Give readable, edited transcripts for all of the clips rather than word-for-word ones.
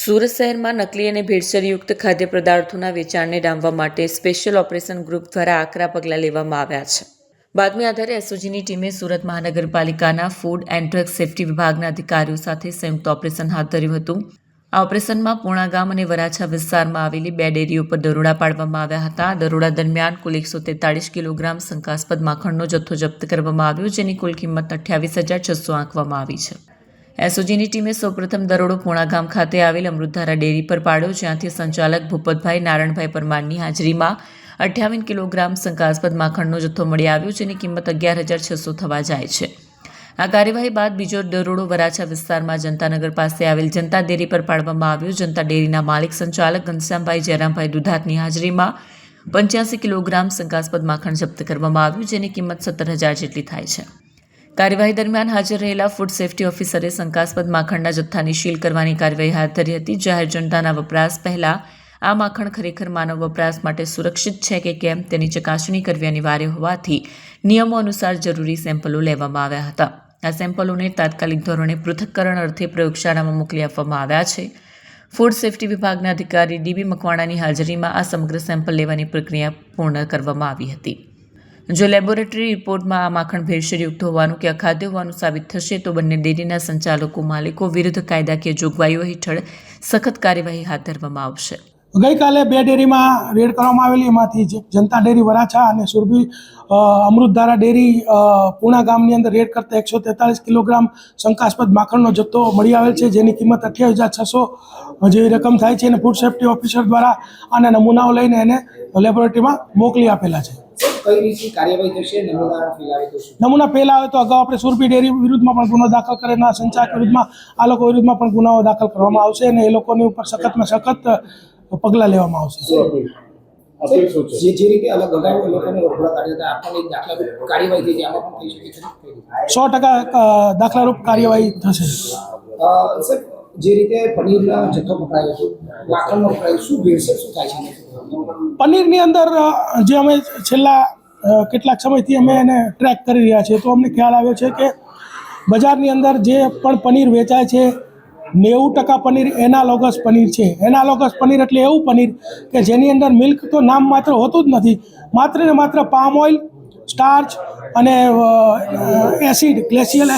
સુરત શહેરમાં નકલી અને ભેળસેળયુક્ત ખાદ્ય પદાર્થોના વેચાણને ડામવા માટે સ્પેશિયલ ઓપરેશન ગ્રુપ દ્વારા આકરા પગલાં લેવામાં આવ્યા છે. બાતમી આધારે એસઓજીની ટીમે સુરત મહાનગરપાલિકાના ફૂડ એન્ડ ડ્રગ સેફ્ટી વિભાગના અધિકારીઓ સાથે સંયુક્ત ઓપરેશન હાથ ધર્યું હતું. આ ઓપરેશનમાં પૂણા ગામ અને વરાછા વિસ્તારમાં આવેલી 2 ડેરીઓ પર દરોડા પાડવામાં આવ્યા હતા. દરોડા દરમિયાન કુલ 143 કિલોગ્રામ શંકાસ્પદ માખણનો જથ્થો જપ્ત કરવામાં આવ્યો, જેની કુલ કિંમત 28,600 આંકવામાં આવી છે. એસઓજીની ટીમે સૌપ્રથમ દરોડો પૂણા ગામ ખાતે આવેલ અમૃતધારા ડેરી પર પાડ્યો, જ્યાંથી સંચાલક ભૂપતભાઈ નારણભાઈ પરમારની હાજરીમાં 58 કિલોગ્રામ શંકાસ્પદ માખણનો જથ્થો મળી આવ્યો, જેની કિંમત 11,600 થવા જાય છે. આ કાર્યવાહી બાદ બીજો દરોડો વરાછા વિસ્તારમાં જનતાનગર પાસે આવેલ જનતા ડેરી પર પાડવામાં આવ્યો. જનતા ડેરીના માલિક સંચાલક ઘનશ્યામભાઈ જયરામભાઈ દુધાતની હાજરીમાં 85 કિલોગ્રામ શંકાસ્પદ માખણ જપ્ત કરવામાં આવ્યું, જેની કિંમત 17,000 જેટલી થાય છે. કાર્યવાહી દરમિયાન હાજર રહેલા ફૂડ સેફ્ટી ઓફિસરે શંકાસ્પદ માખણના જથ્થાની સીલ કરવાની કાર્યવાહી હાથ ધરી હતી. જાહેર જનતાના વપરાશ પહેલા આ માખણ ખરેખર માનવ વપરાશ માટે સુરક્ષિત છે કે કેમ તેની ચકાસણી કરવી અનિવાર્ય હોવાથી નિયમો અનુસાર જરૂરી સેમ્પલો લેવામાં આવ્યા હતા. આ સેમ્પલોને તાત્કાલિક ધોરણે પૃથક્કરણ અર્થે પ્રયોગશાળામાં મોકલી આપવામાં આવ્યા છે. ફૂડ સેફ્ટી વિભાગના અધિકારી ડીબી મકવાણાની હાજરીમાં આ સમગ્ર સેમ્પલ લેવાની પ્રક્રિયા પૂર્ણ કરવામાં આવી હતી. જો લેબોરેટરી રિપોર્ટમાં આ માખણ ભેળસેળયુક્ત હોવાનું કે અખાદ્ય હોવાનું સાબિત થશે તો બંને ડેરીના સંચાલકો માલિકો વિરુદ્ધ કાયદાકીય જોગવાઈઓ હેઠળ સખત કાર્યવાહી હાથ ધરવામાં આવશે. ગઈકાલે 2 ડેરીમાં રેડ કરવામાં આવેલી, એમાંથી જનતા ડેરી વરાછા અને સુરભી અમૃતધારા ડેરી પૂણા ગામની અંદર રેડ કરતા 143 કિલોગ્રામ શંકાસ્પદ માખણનો જથ્થો મળી આવેલ છે, જેની કિંમત 28,600 જેવી રકમ થાય છે. અને ફૂડ સેફ્ટી ઓફિસર દ્વારા આના નમૂનાઓ લઈને એને લેબોરેટરીમાં મોકલી આપેલા છે. કઈ રીતે કાર્યવાહી થશે? નમૂના પહેલા આવે તો અગાઉ આપણે સુરભી ડેરી વિરુદ્ધમાં પણ ગુનો દાખલ કરેલા, સંચાલક વિરુદ્ધમાં આ લોકો વિરુદ્ધમાં પણ ગુનાઓ દાખલ કરવામાં આવશે અને એ લોકોની ઉપર સખતમાં સખત પગલાં લેવામાં આવશે. જે રીતે અલગ અગાઉ લોકોને વરઘોડા કાઢ્યા હતા, આપણને દાખલારૂપ કાર્યવાહી થઈ જાય, આમાં પણ થઈ શકે છે? 100% દાખલારૂપ કાર્યવાહી થશે. સર, જે રીતે પનીરનો જથ્થો પકડાયો હતો, માખણનો પકડાયો, શું ભેળસેળ શું થાય છે? પનીરની અંદર જે અમે છેલ્લા કેટલાક સમયથી અમે એને ટ્રેક કરી રહ્યા છીએ, તો અમને ખ્યાલ આવ્યો છે કે બજારની અંદર જે પણ પનીર વેચાય છે 90% પનીર એનાલોગસ પનીર છે. એનાલોગસ પનીર એટલે એવું પનીર કે જેની અંદર મિલ્ક તો નામ માત્ર હોતું જ નથી, માત્ર ને માત્ર પામ ઓઇલ, સ્ટાર્ચ અને એસિડ, ગ્લેશિયલ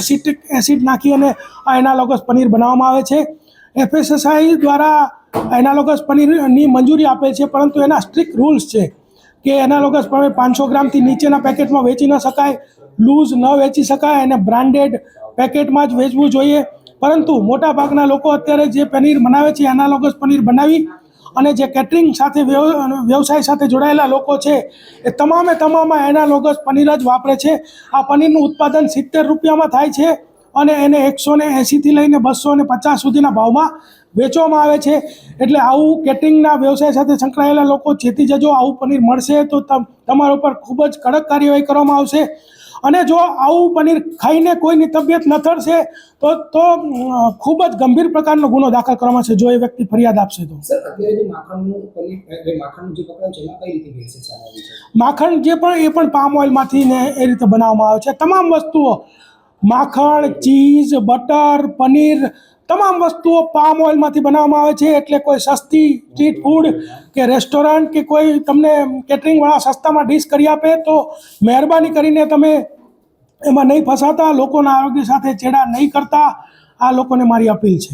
એસિડ નાખી અને આ એનાલોગસ પનીર બનાવવામાં આવે છે. FSSAI દ્વારા એનાલોગસ પનીરની મંજૂરી આપે છે, પરંતુ એના સ્ટ્રિક્ટ રૂલ્સ છે કે એનાલોગસ પનીર 500 ગ્રામથી નીચેના પેકેટમાં વેચી ન શકાય, લૂઝ ન વેચી શકાય અને બ્રાન્ડેડ પેકેટમાં જ વેચવું જોઈએ. પરંતુ મોટાભાગના લોકો અત્યારે જે પનીર બનાવે છે એનાલોગસ પનીર બનાવી અને જે કેટરિંગ સાથે વ્યવસાય સાથે જોડાયેલા લોકો છે એ તમામ એનાલોગસ પનીર જ વાપરે છે. આ પનીરનું ઉત્પાદન 70 રૂપિયામાં થાય છે અને એને 180થી લઈને 250 સુધીના ભાવમાં વેચવામાં આવે છે. એટલે આવું કેટરિંગના વ્યવસાય સાથે સંકળાયેલા લોકો ચેતી જજો. આવું પનીર મળશે તો તમારા ઉપર ખૂબ જ કડક કાર્યવાહી કરવામાં આવશે. અને જો આવું પનીર ખાઈને કોઈની તબિયત લથડશે તો ખૂબ જ ગંભીર પ્રકારનો ગુનો દાખલ કરવામાં છે, જો એ વ્યક્તિ ફરિયાદ આપશે તો. સર, અત્યારે જે માખણનું જે પકડાયું છે એમાં કઈ રીતે ભેળસેળ સામે આવી છે? માખણ જે પણ એ પણ પામ ઓઇલમાંથી ને એ રીતે બનાવવામાં આવે છે. તમામ વસ્તુઓ, માખણ, ચીઝ, બટર, પનીર, તમામ વસ્તુઓ પામ ઓઇલમાંથી બનાવવામાં આવે છે. એટલે કોઈ સસ્તી સ્ટ્રીટ ફૂડ કે રેસ્ટોરન્ટ કે કોઈ તમને કેટરિંગવાળા સસ્તામાં ડીશ કરી આપે તો મહેરબાની કરીને તમે એમાં નહીં ફસાતા, લોકોના આરોગ્ય સાથે ચેડા નહીં કરતા, આ લોકોને મારી અપીલ છે.